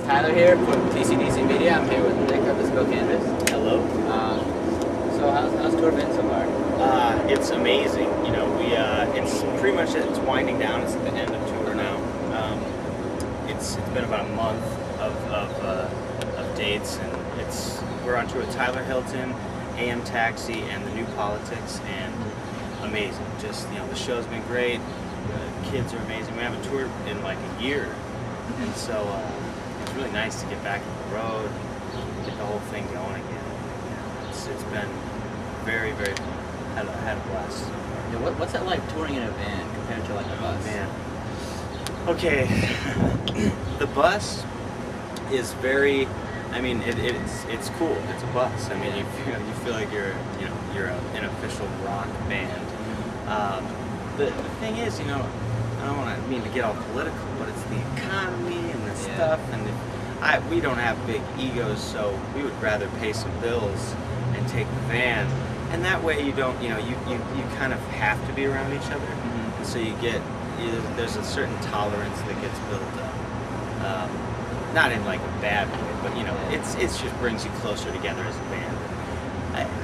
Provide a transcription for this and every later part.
Tyler here from TCDC Media. I'm here with Nick of the Spill Canvas. Hello. So how's tour been so far? It's amazing. You know, it's pretty much it's winding down. It's at the end of tour now. It's been about a month of dates, and we're on tour with Tyler Hilton, AM Taxi, and the New Politics, and amazing. Just the show's been great. The kids are amazing. We haven't toured in like a year, and so it's really nice to get back on the road, get the whole thing going again. It's been very, very fun. Had a blast. Yeah, what's it like touring in a van compared to like a bus? Man. Okay, the bus is very. I mean, it's cool. It's a bus. I mean, you feel like you're an official rock band. The thing is, I don't mean to get all political, but it's the economy and the stuff, and we don't have big egos, so we would rather pay some bills and take the van, and that way you don't, you kind of have to be around each other, and so there's a certain tolerance that gets built up. Not in like a bad way, but it just brings you closer together as a band.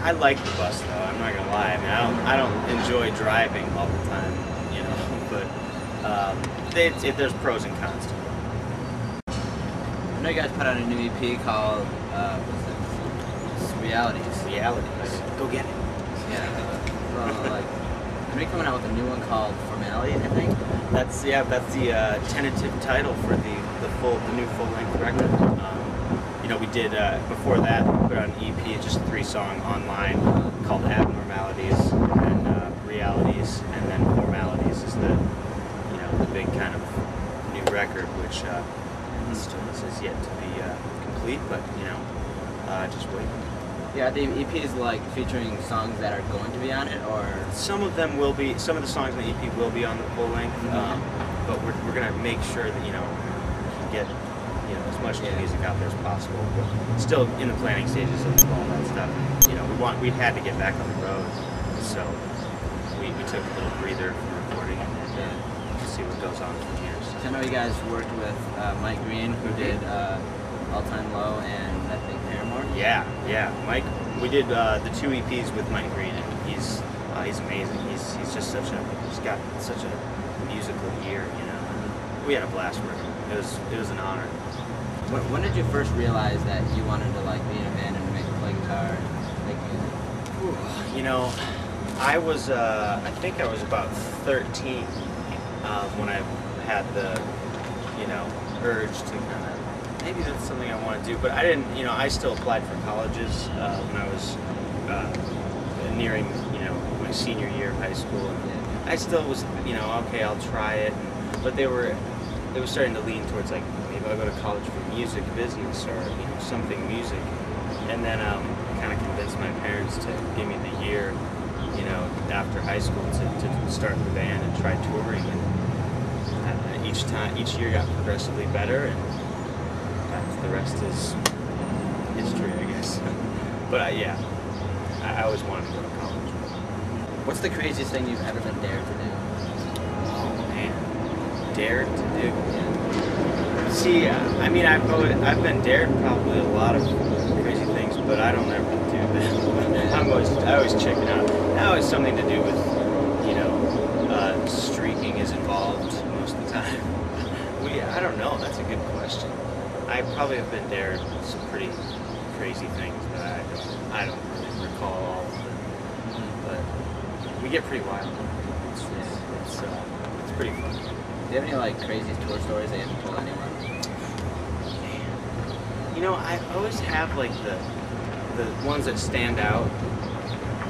I like the bus though. I'm not gonna lie. I mean, I don't enjoy driving all the time, but there's pros and cons to it. I know you guys put out a new EP called Realities. Realities. Go get it. Yeah. Are you coming out with a new one called Formalities, I think? That's the tentative title for the new full-length record. We did before that we put out an EP, just a 3-song online called Abnormalities, and Realities, and then Formalities is the big kind of new record, which still is yet to be complete, but just wait. Yeah, the EP is like featuring songs that are going to be on it, or some of them will be. Some of the songs in the EP will be on the full length, but we're gonna make sure that we can get as much new music out there as possible. But still in the planning stages of all that stuff. We had to get back on the road, so we took a little breather from recording and see what goes on from here. So I know you guys worked with Mike Green, who did All Time Low and I think Paramore. Yeah, Mike. We did the 2 EPs with Mike Green, and he's amazing. He's just he's got such a musical ear, We had a blast working. It was an honor. When did you first realize that you wanted to be in a band and play guitar and make music? I was I think I was about 13 when I had the urge to kind of maybe that's something I want to do, but I didn't. I still applied for colleges when I was nearing my senior year of high school, and I still was okay, I'll try it, but it was starting to lean towards maybe I'll go to college for music business or something music, and then I kind of convinced my parents to give me the year after high school to start the band and try touring, and each year got progressively better, and the rest is history, I guess. But I always wanted to go to college. What's the craziest thing you've ever been dared to do? Oh man, dared to do. See, I mean, I've been dared probably a lot of crazy things, but I don't ever do that. I always check it out. Now it's something to do with streaking is involved most of the time. I don't know. That's a good question. I probably have been dared some pretty crazy things, but I don't really recall all of them. But we get pretty wild. It's pretty fun. Do you have any crazy tour stories that you haven't told anyone? I always have the ones that stand out,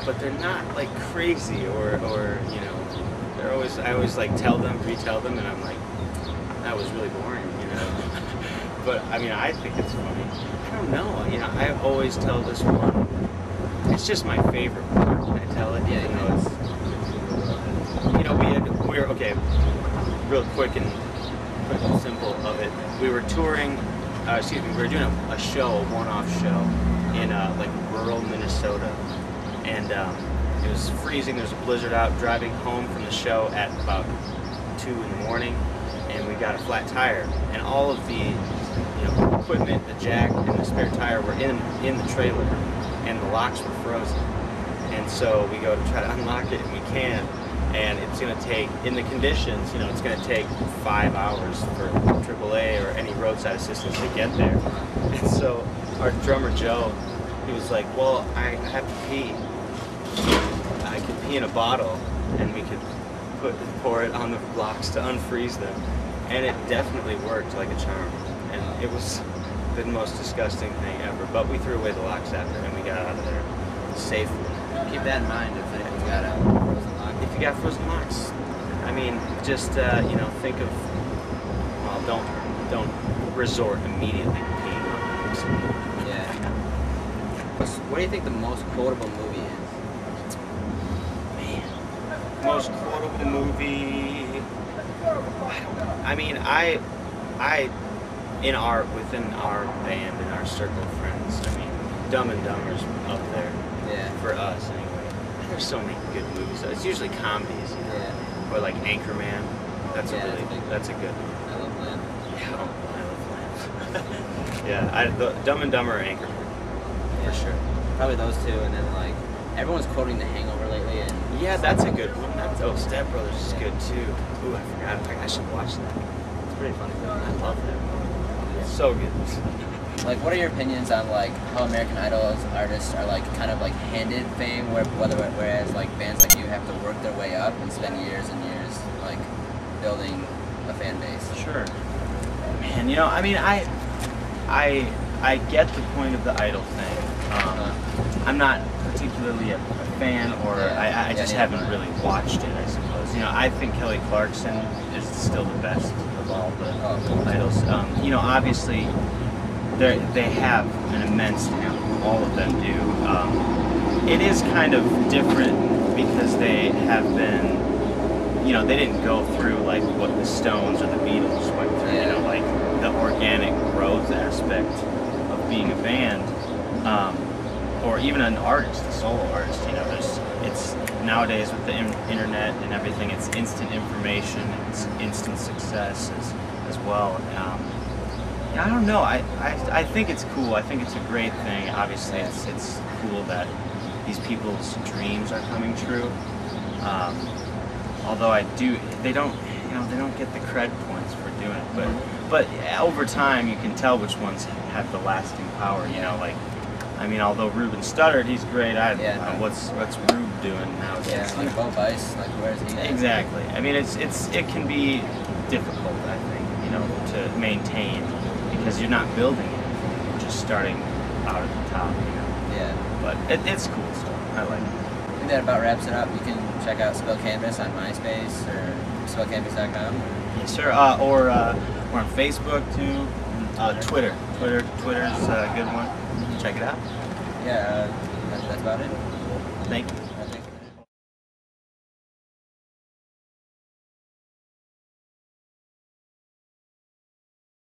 but they're not crazy or they're always I always retell them, and I'm like, that was really boring, But I mean, I think it's funny. I don't know. I always tell this one. It's just my favorite part. I tell it. Yeah, We're okay. Real quick and simple of it. We were touring. We were doing a show, a one-off show in rural Minnesota, and it was freezing. There was a blizzard out. Driving home from the show at about 2 in the morning, and we got a flat tire, and all of the equipment, the jack, and the spare tire were in the trailer, and the locks were frozen. And so we go to try to unlock it, and we can. And it's going to take, in the conditions, it's going to take 5 hours for AAA or any roadside assistance to get there. And so our drummer Joe, he was like, well, I have to pee. I could pee in a bottle, and we could pour it on the blocks to unfreeze them. And it definitely worked like a charm. And it was the most disgusting thing ever. But we threw away the locks after, and we got out of there safely. Keep that in mind if anyone's got a frozen lock. If you got frozen locks, I mean, just think of, well, don't resort immediately to peeing on them. Yeah. What do you think the most quotable movie is? Man, most quotable movie. Within our band and our circle of friends, I mean, Dumb and Dumber's up there. Yeah. For us, anyway. There's so many good movies. It's usually comedies, Yeah. Or like Anchorman. That's a good. I love Lamb. Yeah, I love Lamb. Yeah, Dumb and Dumber or Anchorman. Yeah. For sure. Probably those two, and then like everyone's quoting The Hangover lately, and Yeah, that's a good one. Step Brothers is good too. Ooh, I forgot. I should watch that. it's pretty funny. I love that movie. It's so good. Like, what are your opinions on like how American Idol artists are like kind of like handed fame, whereas like bands like you have to work their way up and spend years and years like building a fan base? Sure. Man, I mean, I get the point of the Idol thing. I'm not particularly a fan, or Yeah. I just haven't really watched it, I suppose. I think Kelly Clarkson is still the best of all the Idols. Obviously, they have an immense talent. All of them do. It is kind of different because they have been, they didn't go through like what the Stones or the Beatles went through. Yeah. Like the organic growth aspect of being a band. Or even an artist, a solo artist, it's nowadays with the internet and everything, it's instant information, it's instant success as well. I don't know, I think it's cool, I think it's a great thing. Obviously it's cool that these people's dreams are coming true. Although they don't get the cred points for doing it, but over time you can tell which ones have the lasting power, although Ruben stuttered, he's great. What's Rube doing nowadays? Yeah, like Bo Bice, like where's he at? Exactly. I mean, it can be difficult, I think, to maintain because you're not building it, you're just starting out at the top, Yeah. But it's cool stuff. I like it. I think that about wraps it up. You can check out Spill Canvas on MySpace or spillcanvas.com. Yes, sir. Or we're on Facebook too. Twitter's a good one. Check it out. Yeah, that's about it. Thank you.